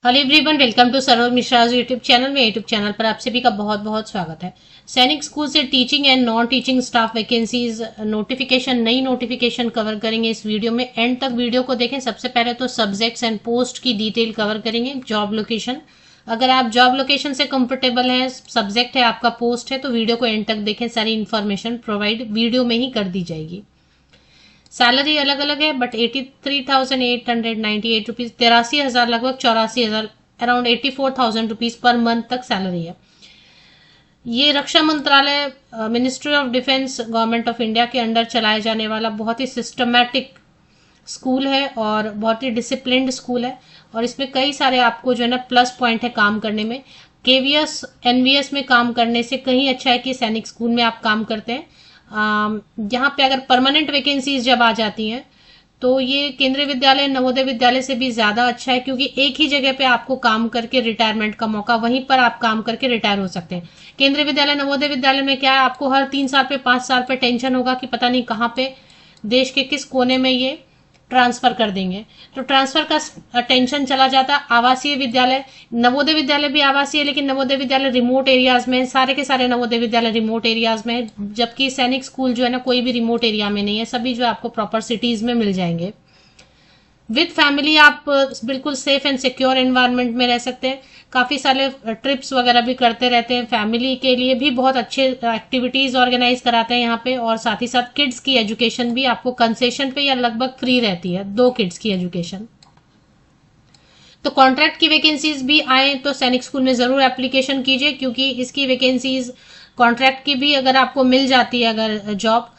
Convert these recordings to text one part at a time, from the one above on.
Hello everyone, welcome to Saroj Mishra YouTube channel में। YouTube channel पर आप सभी का बहुत बहुत स्वागत है। सैनिक स्कूल से teaching and non teaching staff vacancies notification, नई नोटिफिकेशन कवर करेंगे इस वीडियो में। एंड तक वीडियो को देखें। सबसे पहले तो सब्जेक्ट्स एंड पोस्ट की डिटेल कवर करेंगे। जॉब लोकेशन, अगर आप जॉब लोकेशन से कंफर्टेबल है, सब्जेक्ट है आपका, पोस्ट है, तो वीडियो को एंड तक देखें। सारी इन्फॉर्मेशन प्रोवाइड वीडियो में ही कर दी जाएगी। सैलरी अलग अलग है, बट 83,898 रुपीज, 83,000, लगभग 84,000, अराउंड 84,000 रुपीज पर मंथ तक सैलरी है। ये रक्षा मंत्रालय, ministry of defence, government of India के अंडर चलाए जाने वाला बहुत ही सिस्टमैटिक स्कूल है और बहुत ही डिसिप्लिन्ड स्कूल है। और इसमें कई सारे आपको जो है ना प्लस पॉइंट है काम करने में। केवीएस एनवीएस में काम करने से कहीं अच्छा है कि सैनिक स्कूल में आप काम करते हैं। यहाँ पे अगर परमानेंट वैकेंसीज जब आ जाती हैं तो ये केंद्रीय विद्यालय, नवोदय विद्यालय से भी ज्यादा अच्छा है, क्योंकि एक ही जगह पे आपको काम करके रिटायरमेंट का मौका, वहीं पर आप काम करके रिटायर हो सकते हैं। केंद्रीय विद्यालय, नवोदय विद्यालय में क्या है, आपको हर 3 साल पे, 5 साल पे टेंशन होगा कि पता नहीं कहाँ पे देश के किस कोने में ये ट्रांसफर कर देंगे, तो ट्रांसफर का टेंशन चला जाता। आवासीय विद्यालय, नवोदय विद्यालय भी आवासीय है, लेकिन नवोदय विद्यालय रिमोट एरियाज में, सारे के सारे नवोदय विद्यालय रिमोट एरियाज में, जबकि सैनिक स्कूल जो है ना कोई भी रिमोट एरिया में नहीं है, सभी जो आपको प्रॉपर सिटीज में मिल जाएंगे। विद फैमिली आप बिल्कुल सेफ एंड सिक्योर एनवायरनमेंट में रह सकते हैं। काफी सारे ट्रिप्स वगैरह भी करते रहते हैं। फैमिली के लिए भी बहुत अच्छे एक्टिविटीज ऑर्गेनाइज कराते हैं यहाँ पे। और साथ ही साथ किड्स की एजुकेशन भी आपको कंसेशन पे या लगभग फ्री रहती है, 2 किड्स की एजुकेशन। तो कॉन्ट्रैक्ट की वैकेंसीज भी आए तो सैनिक स्कूल में जरूर एप्लीकेशन कीजिए, क्योंकि इसकी वैकेंसीज कॉन्ट्रैक्ट की भी अगर आपको मिल जाती है अगर जॉब,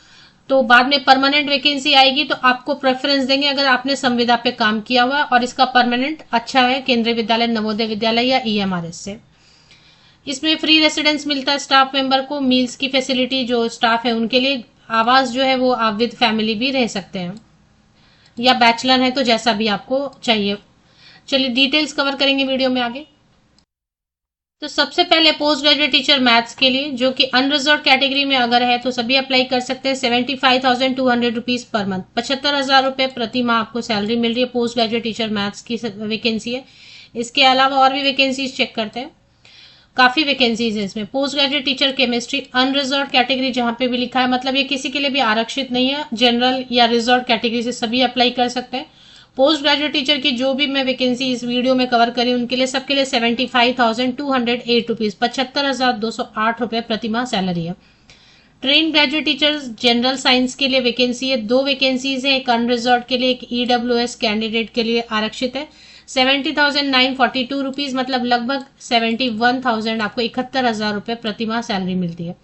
तो बाद में परमानेंट वैकेंसी आएगी तो आपको प्रेफरेंस देंगे अगर आपने संविदा पे काम किया हुआ है और इसका परमानेंट अच्छा है केंद्रीय विद्यालय, नवोदय विद्यालय या ईएमआरएस से। इसमें फ्री रेसिडेंस मिलता है स्टाफ मेंबर को। मील्स की फैसिलिटी जो स्टाफ है उनके लिए, आवास जो है वो आप विद फैमिली भी रह सकते हैं, या बैचलर है तो जैसा भी आपको चाहिए। चलिए डिटेल्स कवर करेंगे वीडियो में आगे। तो सबसे पहले पोस्ट ग्रेजुएट टीचर मैथ्स के लिए, जो कि अनरिजर्व कैटेगरी में अगर है तो सभी अप्लाई कर सकते हैं। 75,200 रुपीज पर मंथ, 75,000 रुपए प्रति माह आपको सैलरी मिल रही है। पोस्ट ग्रेजुएट टीचर मैथ्स की वैकेंसी है। इसके अलावा और भी वैकेंसीज चेक करते हैं। काफी वैकेंसीज है इसमें। Post graduate teacher chemistry, unreserved category जहां पे भी लिखा है, मतलब ये किसी के लिए भी आरक्षित नहीं है, जनरल या रिजर्व कैटेगरी से सभी अप्लाई कर सकते हैं। पोस्ट ग्रेजुएट टीचर की जो भी मैं वैकेंसी इस वीडियो में कवर करी उनके लिए, सबके लिए 75,208 रुपीज, 75,208 रुपए प्रति माह सैलरी है। Train graduate teachers general science के लिए वैकेंसी है। 2 वैकेंसीज है, एक अनरिजर्व के लिए, एक ईडब्ल्यूएस कैंडिडेट के लिए आरक्षित है। 70,942 रुपीज, मतलब लगभग 71,000, आपको 71,000 रुपए प्रति माह सैलरी मिलती है।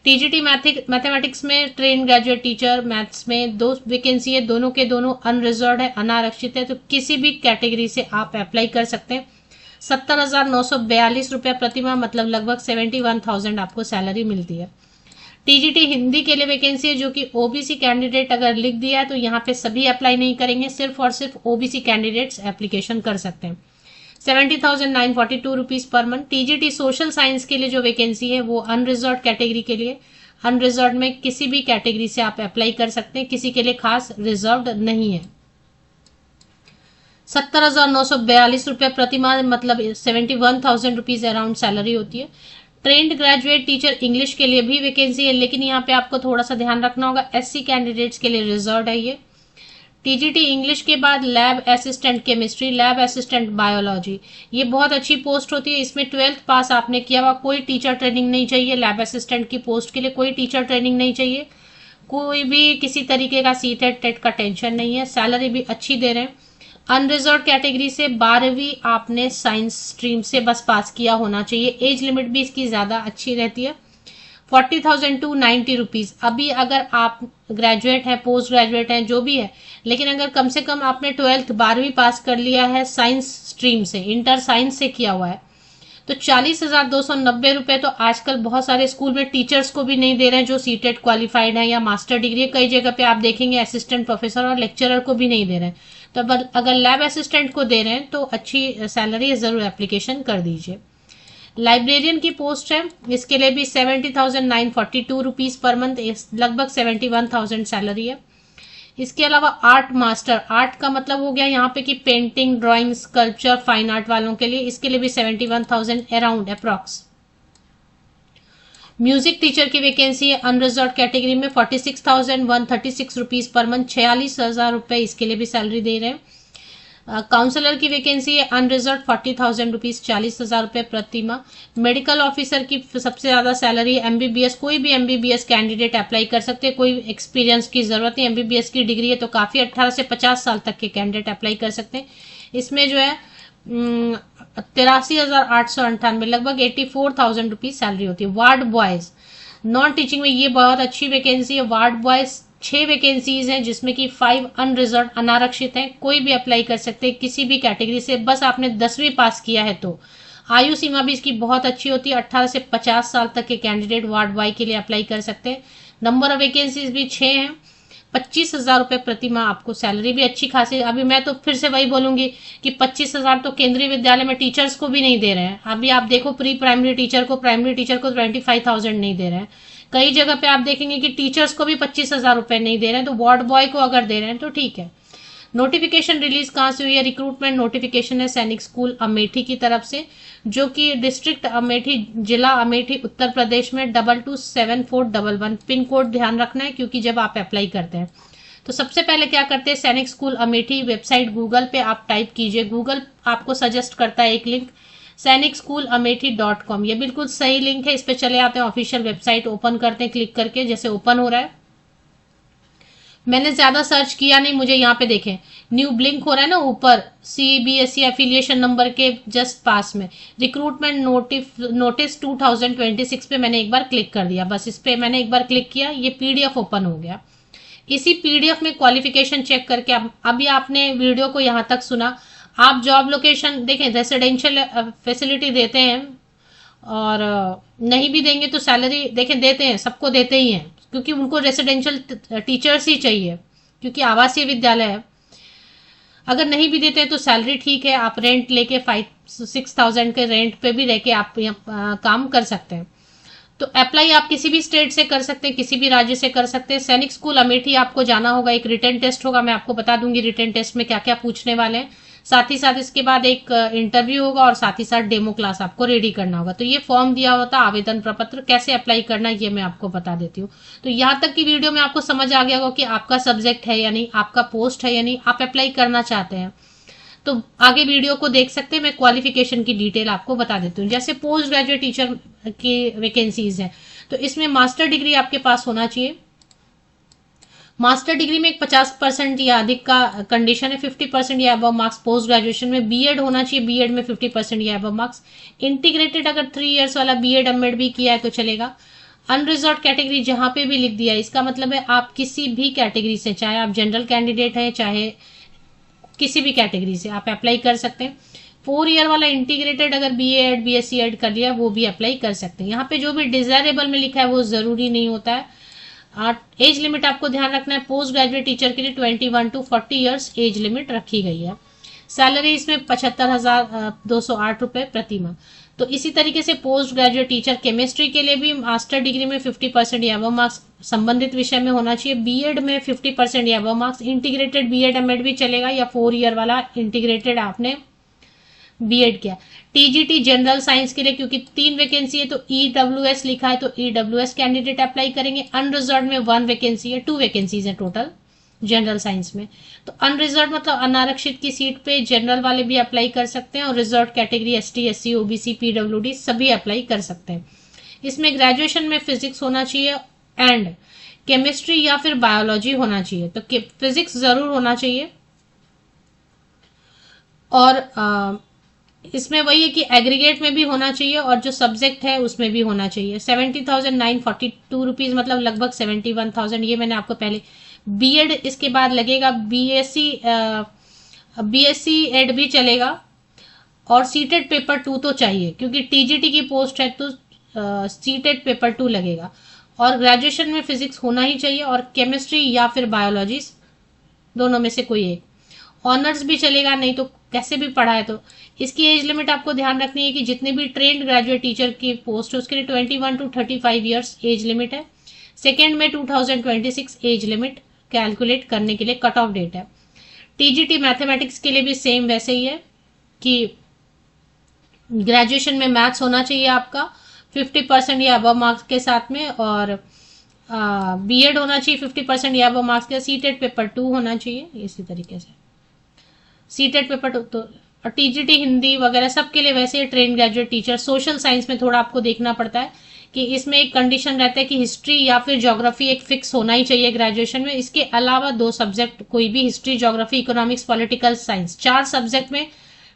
टीजीटी मैथमेटिक्स में ट्रेन ग्रेजुएट टीचर मैथ्स में 2 वैकेंसी है, दोनों के दोनों अनरिजर्व है, अनारक्षित है, तो किसी भी कैटेगरी से आप अप्लाई कर सकते हैं। 70,942 रुपया प्रति माह, मतलब लगभग 71,000 आपको सैलरी मिलती है। टीजीटी हिंदी के लिए वैकेंसी है, जो कि ओबीसी कैंडिडेट अगर लिख दिया है तो यहाँ पे सभी अप्लाई नहीं करेंगे, सिर्फ और सिर्फ ओबीसी कैंडिडेट्स एप्लीकेशन कर सकते हैं। 70,942 rupees per month. TGT social science के लिए जो वैकेंसी है वो अनरिजर्व कैटेगरी के लिए, अनरिजर्व में किसी भी कैटेगरी से आप अप्लाई कर सकते हैं, किसी के लिए खास रिजर्व्ड नहीं है। 70,942 रुपये प्रति माह, मतलब 71,000 रुपीज अराउंड सैलरी होती है। ट्रेंड ग्रेजुएट टीचर इंग्लिश के लिए भी वैकेंसी है, लेकिन यहाँ पे आपको थोड़ा सा ध्यान रखना होगा, एससी कैंडिडेट्स के लिए रिजर्व है ये। टीजीटी इंग्लिश के बाद lab assistant chemistry, lab assistant biology, ये बहुत अच्छी पोस्ट होती है। इसमें 12th पास आपने किया हुआ, कोई टीचर ट्रेनिंग नहीं चाहिए। लैब असिस्टेंट की पोस्ट के लिए कोई टीचर ट्रेनिंग नहीं चाहिए, कोई भी किसी तरीके का सीटेट टेट का टेंशन नहीं है। सैलरी भी अच्छी दे रहे हैं। अनरिजर्व कैटेगरी से 12वीं आपने साइंस स्ट्रीम से बस पास किया होना चाहिए। एज लिमिट भी इसकी ज्यादा अच्छी रहती है। 40,290 रुपीज। अभी अगर आप ग्रेजुएट हैं, पोस्ट ग्रेजुएट हैं, जो भी है, लेकिन अगर कम से कम आपने 12th 12वीं पास कर लिया है साइंस स्ट्रीम से, इंटर साइंस से किया हुआ है, तो 40,290 रुपए तो आजकल बहुत सारे स्कूल में टीचर्स को भी नहीं दे रहे हैं जो सीटेट क्वालिफाइड है या मास्टर डिग्री है। कई जगह पे आप देखेंगे असिस्टेंट प्रोफेसर और लेक्चरर को भी नहीं दे रहे हैं। तो अगर लैब असिस्टेंट को दे रहे हैं तो अच्छी सैलरी है, जरूर एप्लीकेशन कर दीजिए। लाइब्रेरियन की पोस्ट है, इसके लिए भी 70,942 रुपीज पर मंथ, लगभग 71,000 सैलरी है। इसके अलावा आर्ट मास्टर, आर्ट का मतलब हो गया यहाँ पे कि painting, drawing, sculpture, fine art वालों के लिए, इसके लिए भी 71,000 अराउंड अप्रॉक्स। म्यूजिक टीचर की वैकेंसी है अनरिजर्व कैटेगरी में 46,136 रुपीज पर मंथ, 46,000 रुपए इसके लिए भी सैलरी दे रहे हैं। काउंसलर की वैकेंसी है अनरिजर्व 40,000 रुपीज, 40,000 रुपए प्रति माह। मेडिकल ऑफिसर की सबसे ज्यादा सैलरी है। एमबीबीएस, कोई भी एमबीबीएस कैंडिडेट अप्लाई कर सकते हैं, कोई एक्सपीरियंस की जरूरत नहीं। एमबीबीएस की डिग्री है तो काफी, 18 से 50 साल तक के कैंडिडेट अप्लाई कर सकते हैं। इसमें जो है 83,898 लगभग 84,000 रुपीज सैलरी होती है। वार्ड बॉयज नॉन टीचिंग में ये बहुत अच्छी वैकेंसी है। वार्ड बॉयज 6 वैकेंसीज हैं जिसमें कि 5 अनरिजर्व अनारक्षित हैं, कोई भी अप्लाई कर सकते हैं किसी भी कैटेगरी से, बस आपने 10वीं पास किया है तो। आयु सीमा भी इसकी बहुत अच्छी होती है, 18 से 50 साल तक के कैंडिडेट वार्ड बॉय के लिए अप्लाई कर सकते हैं। नंबर ऑफ वैकेंसीज भी 6 हैं। 25,000 रुपए प्रति माह आपको सैलरी भी अच्छी खासी। अभी मैं तो फिर से वही बोलूंगी कि 25,000 तो केंद्रीय विद्यालय में टीचर्स को भी नहीं दे रहे हैं। अभी आप देखो प्री प्राइमरी टीचर को 25,000 नहीं दे रहे हैं। कई जगह पे आप देखेंगे कि टीचर्स को भी 25,000 रुपए नहीं दे रहे हैं, तो वार्ड बॉय को अगर दे रहे हैं तो ठीक है। नोटिफिकेशन रिलीज कहाँ से हुई है? रिक्रूटमेंट नोटिफिकेशन है सैनिक स्कूल अमेठी की तरफ से, जो कि डिस्ट्रिक्ट अमेठी, जिला अमेठी, उत्तर प्रदेश में 227411 पिन कोड ध्यान रखना है क्योंकि जब आप अप्लाई करते हैं तो सबसे पहले क्या करते हैं, सैनिक स्कूल अमेठी वेबसाइट गूगल पे आप टाइप कीजिए। गूगल आपको सजेस्ट करता है एक लिंक सैनिकस्कूलअमेठी.com, ये बिल्कुल सही लिंक है। इस पे चले आते हैं, ऑफिशियल वेबसाइट ओपन करते हैं, क्लिक करके जैसे ओपन हो रहा है। मैंने ज्यादा सर्च किया नहीं, मुझे यहाँ पे देखें न्यू ब्लिंक हो रहा है ना ऊपर, सीबीएसई एफिलिएशन नंबर के जस्ट पास में रिक्रूटमेंट नोटिस 2026 पे मैंने एक बार क्लिक कर दिया। बस इस पे मैंने एक बार क्लिक किया, ये पीडीएफ ओपन हो गया। इसी पीडीएफ में क्वालिफिकेशन चेक करके, अभी आपने वीडियो को यहाँ तक सुना, आप जॉब लोकेशन देखें, रेसिडेंशियल फैसिलिटी देते हैं और नहीं भी देंगे तो सैलरी देखें देते हैं, सबको देते ही हैं क्योंकि उनको रेसिडेंशियल टीचर्स ही चाहिए क्योंकि आवासीय विद्यालय है। अगर नहीं भी देते हैं तो सैलरी ठीक है, आप रेंट लेके 5-6,000 के रेंट पे भी रह के आप काम कर सकते हैं। तो अप्लाई आप किसी भी स्टेट से कर सकते हैं, किसी भी राज्य से कर सकते हैं। सैनिक स्कूल अमेठी आपको जाना होगा, एक रिटन टेस्ट होगा, मैं आपको बता दूंगी रिटन टेस्ट में क्या क्या पूछने वाले हैं। साथ ही साथ इसके बाद एक इंटरव्यू होगा और साथ ही साथ डेमो क्लास आपको रेडी करना होगा। तो ये फॉर्म दिया होता है, आवेदन प्रपत्र कैसे अप्लाई करना है ये मैं आपको बता देती हूँ। तो यहाँ तक की वीडियो में आपको समझ आ गया होगा कि आपका सब्जेक्ट है या नहीं, आपका पोस्ट है या नहीं, आप अप्लाई करना चाहते हैं तो आगे वीडियो को देख सकते हैं। मैं क्वालिफिकेशन की डिटेल आपको बता देती हूँ। जैसे पोस्ट ग्रेजुएट टीचर की वैकेंसीज है तो इसमें मास्टर डिग्री आपके पास होना चाहिए। मास्टर डिग्री में एक 50% या अधिक का कंडीशन है, 50% या अबव मार्क्स। पोस्ट ग्रेजुएशन में बीएड होना चाहिए, बीएड में 50% या अबव मार्क्स। इंटीग्रेटेड अगर 3 इयर्स वाला बीएड एमएड भी किया है तो चलेगा। अनरिजर्व कैटेगरी जहां पे भी लिख दिया है, इसका मतलब है आप किसी भी कैटेगरी से, चाहे आप जनरल कैंडिडेट हैं चाहे किसी भी कैटेगरी से आप अप्लाई कर सकते हैं। 4 ईयर वाला इंटीग्रेटेड अगर बीएड बीएससी एड कर लिया वो भी अप्लाई कर सकते हैं। यहाँ पे जो भी डिजायरेबल में लिखा है वो जरूरी नहीं होता है। एज लिमिट आपको ध्यान रखना है, पोस्ट ग्रेजुएट टीचर के लिए 21 to 40 ईयर्स एज लिमिट रखी गई है। सैलरी इसमें 75,208 रुपए प्रति माह। तो इसी तरीके से पोस्ट ग्रेजुएट टीचर केमिस्ट्री के लिए भी मास्टर डिग्री में 50% या अबव मार्क्स संबंधित विषय में होना चाहिए। बीएड में 50% या above marks. Integrated BEd MEd भी चलेगा या 4 ईयर वाला इंटीग्रेटेड आपने बीएड किया। टीजीटी जनरल साइंस के लिए क्योंकि 3 वैकेंसी है तो ईडब्ल्यूएस लिखा है तो ईडब्ल्यूएस कैंडिडेट अप्लाई करेंगे। अनरिजर्व में 1 वैकेंसी है, 2 वैकेंसीज है टोटल जनरल साइंस में। तो अनरिजर्व मतलब अनारक्षित की सीट पे जनरल वाले भी अप्लाई कर सकते हैं और reserve category ST SC OBC PWD सभी अप्लाई कर सकते हैं। इसमें ग्रेजुएशन में फिजिक्स होना चाहिए एंड केमिस्ट्री या फिर बायोलॉजी होना चाहिए। तो फिजिक्स जरूर होना चाहिए और इसमें वही है कि एग्रीगेट में भी होना चाहिए और जो सब्जेक्ट है उसमें भी होना चाहिए। 70,942 रुपीज मतलब लगभग 71,000, ये मैंने आपको पहले। बीएड इसके बाद लगेगा, बीएससी एड भी चलेगा और सीटेड पेपर 2 तो चाहिए क्योंकि टीजीटी की पोस्ट है तो सीटेड पेपर 2 लगेगा। और ग्रेजुएशन में फिजिक्स होना ही चाहिए और केमिस्ट्री या फिर बायोलॉजी दोनों में से कोई एक। ऑनर्स भी चलेगा, नहीं तो कैसे भी पढ़ा है। तो इसकी एज लिमिट आपको ध्यान रखनी है कि जितने भी ट्रेंड ग्रेजुएट टीचर की पोस्ट है उसके लिए 21 to 35 ईयर्स एज लिमिट है। सेकेंड में 2026 एज लिमिट कैलकुलेट करने के लिए कट ऑफ डेट है। टीजीटी मैथमेटिक्स के लिए भी सेम वैसे ही है कि ग्रेजुएशन में मैथ्स होना चाहिए आपका 50% या अबव मार्क्स के साथ में, और बीएड होना चाहिए 50% या अबव मार्क्स के। सीटेट पेपर 2 होना चाहिए इसी तरीके से, सीटेट पेपर 2 तो। और टीजीटी हिंदी वगैरह सब के लिए वैसे train graduate teacher. Social science में थोड़ा आपको देखना पड़ता है कि इसमें एक कंडीशन रहता है कि हिस्ट्री या फिर ज्योग्राफी एक फिक्स होना ही चाहिए ग्रेजुएशन में। इसके अलावा 2 सब्जेक्ट कोई भी, history, geography, economics, political science, 4 subject में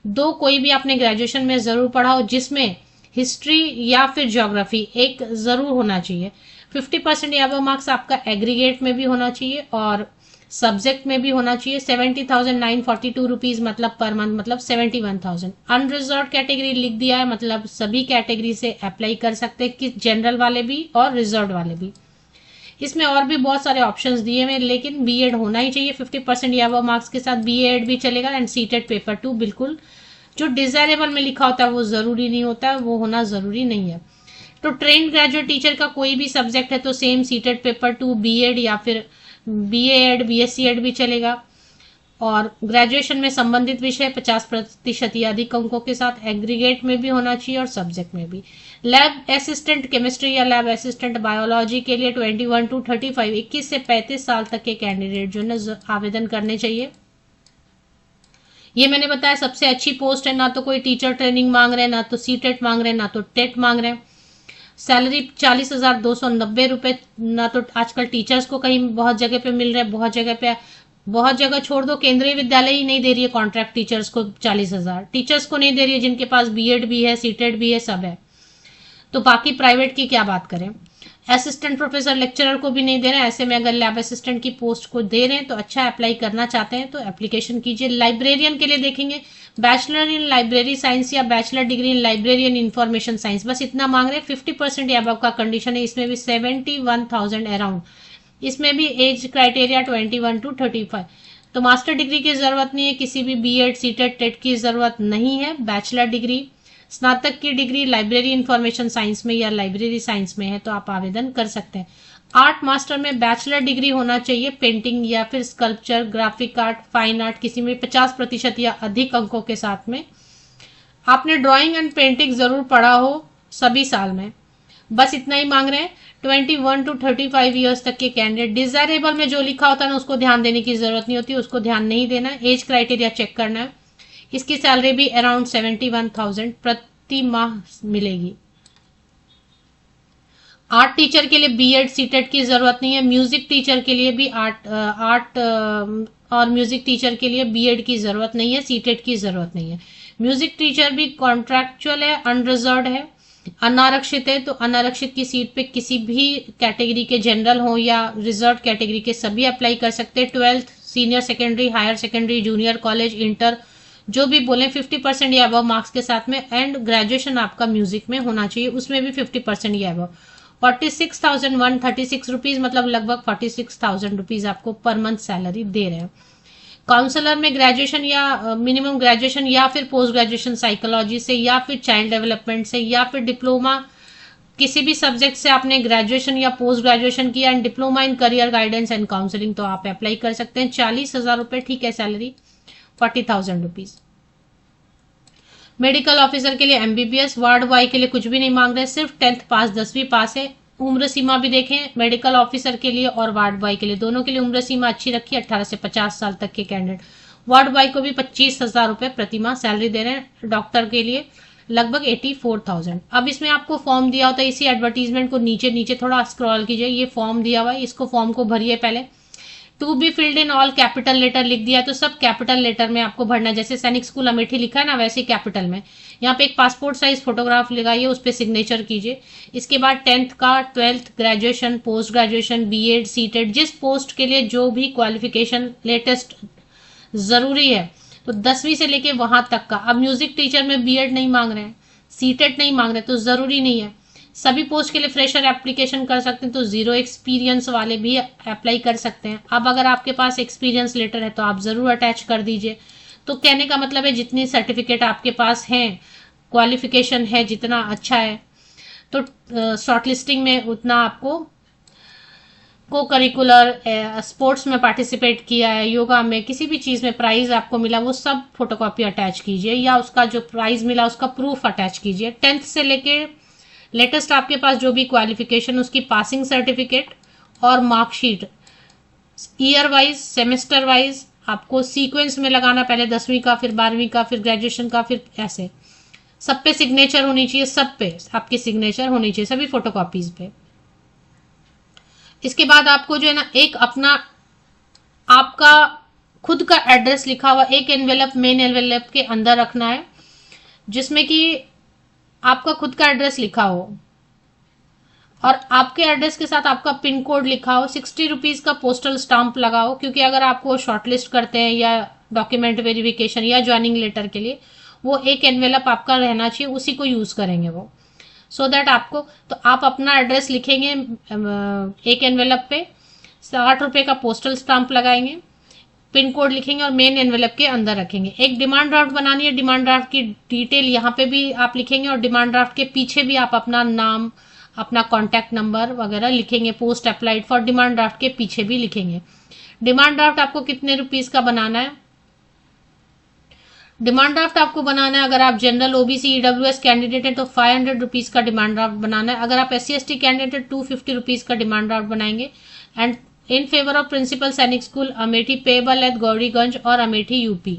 2 कोई भी आपने ग्रेजुएशन में जरूर पढ़ा हो, जिसमें हिस्ट्री या फिर ज्योग्राफी एक जरूर होना चाहिए। 50% या अबव मार्क्स आपका एग्रीगेट में भी होना चाहिए और सब्जेक्ट में भी होना चाहिए। 70,942 रुपीज मतलब पर मंथ, मतलब 71,000। अनरिजर्व कैटेगरी लिख दिया है, मतलब सभी कैटेगरी से अप्लाई कर सकते हैं, कि जनरल वाले भी और रिजर्व वाले भी। इसमें और भी बहुत सारे ऑप्शंस दिए हुए, लेकिन बीएड होना ही चाहिए 50% या वो मार्क्स के साथ। बीएड भी चलेगा एंड सीटेट पेपर 2 बिल्कुल जो डिजायरेबल में लिखा होता है वो जरूरी नहीं होता है, वो होना जरूरी नहीं है। तो ट्रेन ग्रेजुएट टीचर का कोई भी सब्जेक्ट है तो सेम सीटेट पेपर 2, बीएड या फिर बीएड, बीएससी एड भी चलेगा। और ग्रेजुएशन में संबंधित विषय 50% या अधिक अंकों के साथ एग्रीगेट में भी होना चाहिए और सब्जेक्ट में भी। लैब असिस्टेंट केमिस्ट्री या लैब असिस्टेंट बायोलॉजी के लिए 21 to 35, 21 से 35 साल तक के कैंडिडेट जो है आवेदन करने चाहिए। ये मैंने बताया सबसे अच्छी पोस्ट है, ना तो कोई टीचर ट्रेनिंग मांग रहे हैं, ना तो सीटेट मांग रहे हैं, ना तो टेट मांग रहे हैं। सैलरी 40,290 रुपए, ना तो आजकल टीचर्स को कहीं बहुत जगह पे मिल रहा है, बहुत जगह छोड़ दो, केंद्रीय विद्यालय ही नहीं दे रही है कॉन्ट्रैक्ट टीचर्स को 40,000, टीचर्स को नहीं दे रही है जिनके पास बीएड भी है, सीटेट भी है, सब है। तो बाकी प्राइवेट की क्या बात करें। असिस्टेंट प्रोफेसर लेक्चरर को भी नहीं दे रहे हैं। ऐसे में अगर लैब असिस्टेंट की पोस्ट को दे रहे हैं तो अच्छा, अप्लाई करना चाहते हैं तो एप्लीकेशन कीजिए। लाइब्रेरियन के लिए देखेंगे बैचलर इन लाइब्रेरी साइंस या bachelor degree in library in information science, बस इतना मांग रहे हैं। 50% या अबव का कंडीशन है। इसमें भी 71,000 अराउंड। इसमें भी एज क्राइटेरिया 21 to 35। तो मास्टर डिग्री की जरूरत नहीं है, किसी भी बीएड, सीटेट, टेट की जरूरत नहीं है। बैचलर डिग्री, स्नातक की डिग्री लाइब्रेरी इंफॉर्मेशन साइंस में या लाइब्रेरी साइंस में है तो आप आवेदन कर सकते हैं। आर्ट मास्टर में बैचलर डिग्री होना चाहिए, पेंटिंग या फिर sculpture, graphic art, fine art, किसी में 50% या अधिक अंकों के साथ में। आपने ड्राइंग एंड पेंटिंग जरूर पढ़ा हो सभी साल में, बस इतना ही मांग रहे हैं। 21 to 35 ईयर्स तक के कैंडिडेट। डिजायरेबल में जो लिखा होता है ना उसको ध्यान देने की जरूरत नहीं होती, उसको ध्यान नहीं देना है, एज क्राइटेरिया चेक करना है। इसकी सैलरी भी अराउंड 71,000 प्रति माह मिलेगी। आर्ट टीचर के लिए बीएड, सीटेट की जरूरत नहीं है। म्यूजिक टीचर के लिए भी आर्ट और म्यूजिक टीचर के लिए बीएड की जरूरत नहीं है, सीटेट की जरूरत नहीं है। म्यूजिक टीचर भी कॉन्ट्रैक्चुअल है, अनरिजर्व्ड है, अनारक्षित है। तो अनारक्षित की सीट पे किसी भी कैटेगरी के जनरल हो या रिजर्व कैटेगरी के सभी अप्लाई कर सकते हैं। 12th, senior secondary, higher secondary, junior college, inter जो भी बोले 50% या अबव मार्क्स के साथ में। एंड ग्रेजुएशन आपका म्यूजिक में होना चाहिए, उसमें भी 50% या अबव। 46,136 रुपीज मतलब लगभग 46,000 रुपीज आपको पर मंथ सैलरी दे रहे हैं। काउंसलर में ग्रेजुएशन या मिनिमम ग्रेजुएशन या फिर पोस्ट ग्रेजुएशन साइकोलॉजी से या फिर चाइल्ड डेवलपमेंट से या फिर डिप्लोमा किसी भी सब्जेक्ट से आपने ग्रेजुएशन या पोस्ट ग्रेजुएशन किया and diploma in career guidance and counselling तो आप अप्लाई कर सकते हैं। 40,000 रुपए ठीक है सैलरी, 40,000 रुपीज। मेडिकल ऑफिसर के लिए एमबीबीएस, वार्ड बॉय के लिए कुछ भी नहीं मांग रहे, सिर्फ 10th पास, 10वीं पास है। उम्र सीमा भी देखें मेडिकल ऑफिसर के लिए और वार्ड बॉय के लिए, दोनों के लिए उम्र सीमा अच्छी रखी है, 18 से 50 साल तक के कैंडिडेट। वार्ड बॉय को भी 25,000 रुपए प्रति माह सैलरी दे रहे हैं। डॉक्टर के लिए लगभग 84,000। अब इसमें आपको फॉर्म दिया होता है, इसी एडवर्टीजमेंट को नीचे थोड़ा स्क्रॉल कीजिए, ये फॉर्म दिया हुआ है, इसको फॉर्म को भरिए पहले। To be filled in all capital letter लिख दिया है तो सब कैपिटल लेटर में आपको भरना है। जैसे सैनिक स्कूल अमेठी लिखा है ना वैसे कैपिटल में। यहाँ पे एक पासपोर्ट साइज फोटोग्राफ लगाइए, उस पर सिग्नेचर कीजिए। इसके बाद 10th का, 12th, graduation, post graduation, BEd, CTET, जिस पोस्ट के लिए जो भी क्वालिफिकेशन लेटेस्ट जरूरी है तो 10वीं से लेके वहां तक का। अब म्यूजिक टीचर में बीएड नहीं मांग रहे हैं, सीटेट नहीं मांग रहे तो जरूरी नहीं है। सभी पोस्ट के लिए फ्रेशर एप्लीकेशन कर सकते हैं, तो 0 एक्सपीरियंस वाले भी अप्लाई कर सकते हैं। अब अगर आपके पास एक्सपीरियंस लेटर है तो आप जरूर अटैच कर दीजिए। तो कहने का मतलब है जितनी सर्टिफिकेट आपके पास है, क्वालिफिकेशन है, जितना अच्छा है तो शॉर्टलिस्टिंग में उतना आपको को करिकुलर स्पोर्ट्स में पार्टिसिपेट किया है, योगा में, किसी भी चीज़ में प्राइज आपको मिला, वो सब फोटोकॉपी अटैच कीजिए, या उसका जो प्राइज मिला उसका प्रूफ अटैच कीजिए। 10th से लेके लेटेस्ट आपके पास जो भी क्वालिफिकेशन, उसकी पासिंग सर्टिफिकेट और marksheet, year wise, semester wise आपको सीक्वेंस में लगाना, पहले 10वीं का, फिर 12वीं का, फिर ग्रेजुएशन का, फिर ऐसे सब पे सिग्नेचर होनी चाहिए, सब पे आपकी सिग्नेचर होनी चाहिए, सभी फोटोकॉपीज पे। इसके बाद आपको जो है ना, एक अपना आपका खुद का एड्रेस लिखा हुआ एक एनवेलप, मेन एनवेलप के अंदर रखना है, जिसमें कि आपका खुद का एड्रेस लिखा हो और आपके एड्रेस के साथ आपका पिन कोड लिखा हो, 60 रुपीज का पोस्टल स्टाम्प लगा हो, क्योंकि अगर आपको शॉर्टलिस्ट करते हैं या डॉक्यूमेंट वेरिफिकेशन या ज्वाइनिंग लेटर के लिए, वो एक एनवेलप आपका रहना चाहिए, उसी को यूज करेंगे वो, सो दैट आपको, तो आप अपना एड्रेस लिखेंगे एक एनवेलप पे, 60 रुपए का पोस्टल स्टाम्प लगाएंगे, पिन कोड लिखेंगे और मेन एनवेलप के अंदर रखेंगे। एक डिमांड ड्राफ्ट बनानी है, डिमांड ड्राफ्ट की डिटेल यहाँ पे भी आप लिखेंगे और डिमांड ड्राफ्ट के पीछे भी आप अपना नाम, अपना कॉन्टैक्ट नंबर वगैरह लिखेंगे, post applied for demand draft के पीछे भी लिखेंगे। डिमांड ड्राफ्ट आपको कितने रुपीज का बनाना है? डिमांड ड्राफ्ट आपको बनाना है, अगर आप जनरल, ओबीसी, ईडब्ल्यूएस कैंडिडेट है तो 500 रुपीज का डिमांड ड्राफ्ट बनाना है। अगर आप SC/ST कैंडिडेट 250 रुपीज का डिमांड ड्राफ्ट बनाएंगे। And in favour of principal Sainik school Amethi payable at Gauriganj और अमेठी यूपी,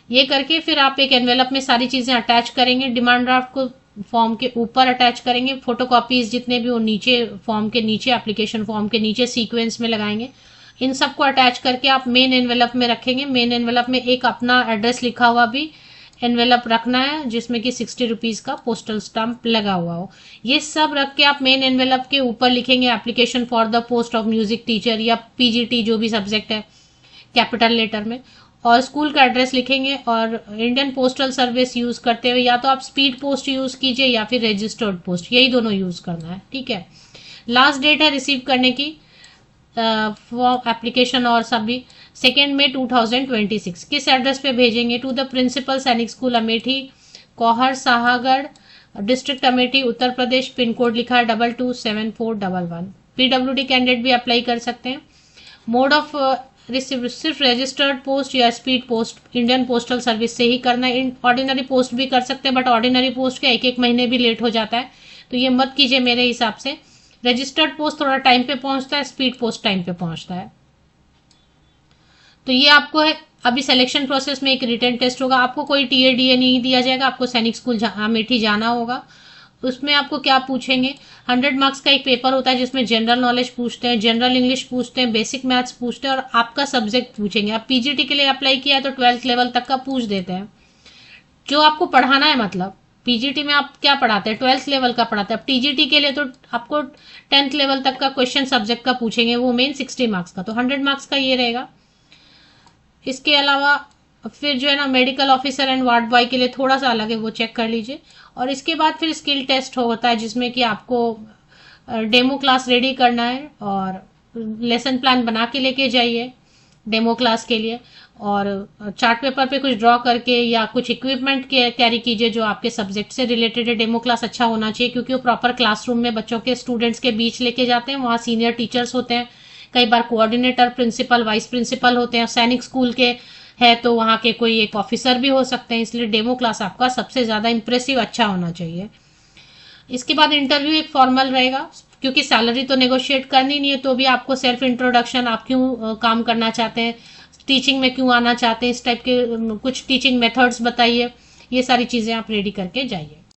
ये करके फिर आप एक एनवेलप में सारी चीजें अटैच करेंगे। डिमांड ड्राफ्ट को फॉर्म के ऊपर अटैच करेंगे, फोटोकॉपीज जितने भी वो नीचे, फॉर्म के नीचे, एप्लीकेशन फॉर्म के नीचे सीक्वेंस में लगाएंगे। इन सबको अटैच करके आप मेन एनवेलप में रखेंगे। मेन एनवेलप में एक अपना एड्रेस लिखा हुआ भी एनवेलप रखना है, जिसमें कि 60 रुपीज का पोस्टल स्टाम्प लगा हुआ हो। ये सब रख के आप मेन एनवेलप के ऊपर लिखेंगे application for the post of music teacher या PGT जो भी सब्जेक्ट है, कैपिटल लेटर में, और स्कूल का एड्रेस लिखेंगे। और इंडियन पोस्टल सर्विस यूज करते हुए या तो आप स्पीड पोस्ट यूज कीजिए या फिर रजिस्टर्ड पोस्ट, यही दोनों यूज करना है, ठीक है। लास्ट डेट है रिसीव करने की फॉर्म, एप्लीकेशन और सभी 2 मई 2026। किस एड्रेस पे भेजेंगे? To the principal Sainik school Amethi, Kauhar साहागढ़, district Amethi, Uttar Pradesh. Pin code लिखा है 227411। PWD कैंडिडेट भी अप्लाई कर सकते हैं। मोड ऑफ रिसीव सिर्फ रजिस्टर्ड पोस्ट या speed post Indian postal service से ही करना है। ऑर्डिनरी पोस्ट भी कर सकते हैं, बट ऑर्डिनरी पोस्ट के 1-1 महीने भी लेट हो जाता है, तो ये मत कीजिए मेरे हिसाब से। रजिस्टर्ड पोस्ट थोड़ा टाइम पे पहुंचता है, स्पीड पोस्ट टाइम पे पहुंचता है। तो ये आपको है, अभी सिलेक्शन प्रोसेस में एक रिटन टेस्ट होगा, आपको कोई TADA नहीं दिया जाएगा, आपको सैनिक स्कूल अमेठी जाना होगा। उसमें आपको क्या पूछेंगे? 100 मार्क्स का एक पेपर होता है जिसमें जनरल नॉलेज पूछते हैं, जनरल इंग्लिश पूछते हैं, बेसिक मैथ्स पूछते हैं और आपका सब्जेक्ट पूछेंगे। आप PGT के लिए अप्लाई किया है तो 12th लेवल तक का पूछ देते हैं, जो आपको पढ़ाना है। मतलब PGT में आप क्या पढ़ाते हैं? 12th लेवल का पढ़ाते हैं। TGT के लिए तो आपको 10th लेवल तक का क्वेश्चन सब्जेक्ट का पूछेंगे, वो मेन 60 मार्क्स का, तो 100 मार्क्स का ये रहेगा। इसके अलावा फिर जो है ना, medical officer and ward boy के लिए थोड़ा सा अलग है, वो चेक कर लीजिए। और इसके बाद फिर स्किल टेस्ट होता है, जिसमें कि आपको डेमो क्लास रेडी करना है और लेसन प्लान बना के लेके जाइए डेमो क्लास के लिए, और चार्ट पेपर पे कुछ ड्रॉ करके या कुछ इक्विपमेंट कैरी कीजिए जो आपके सब्जेक्ट से रिलेटेड है। डेमो क्लास अच्छा होना चाहिए, क्योंकि वो प्रॉपर क्लासरूम में बच्चों के, स्टूडेंट्स के बीच लेके जाते हैं। वहाँ सीनियर टीचर्स होते हैं, कई बार कोऑर्डिनेटर, प्रिंसिपल, वाइस प्रिंसिपल होते हैं। सैनिक स्कूल के है तो वहाँ के कोई एक ऑफिसर भी हो सकते हैं, इसलिए डेमो क्लास आपका सबसे ज्यादा इंप्रेसिव अच्छा होना चाहिए। इसके बाद इंटरव्यू एक फॉर्मल रहेगा, क्योंकि सैलरी तो नेगोशिएट करनी नहीं है, तो भी आपको सेल्फ इंट्रोडक्शन, आप क्यों काम करना चाहते हैं, टीचिंग में क्यों आना चाहते हैं, इस टाइप के कुछ टीचिंग मेथड्स बताइए, ये सारी चीजें आप रेडी करके जाइए।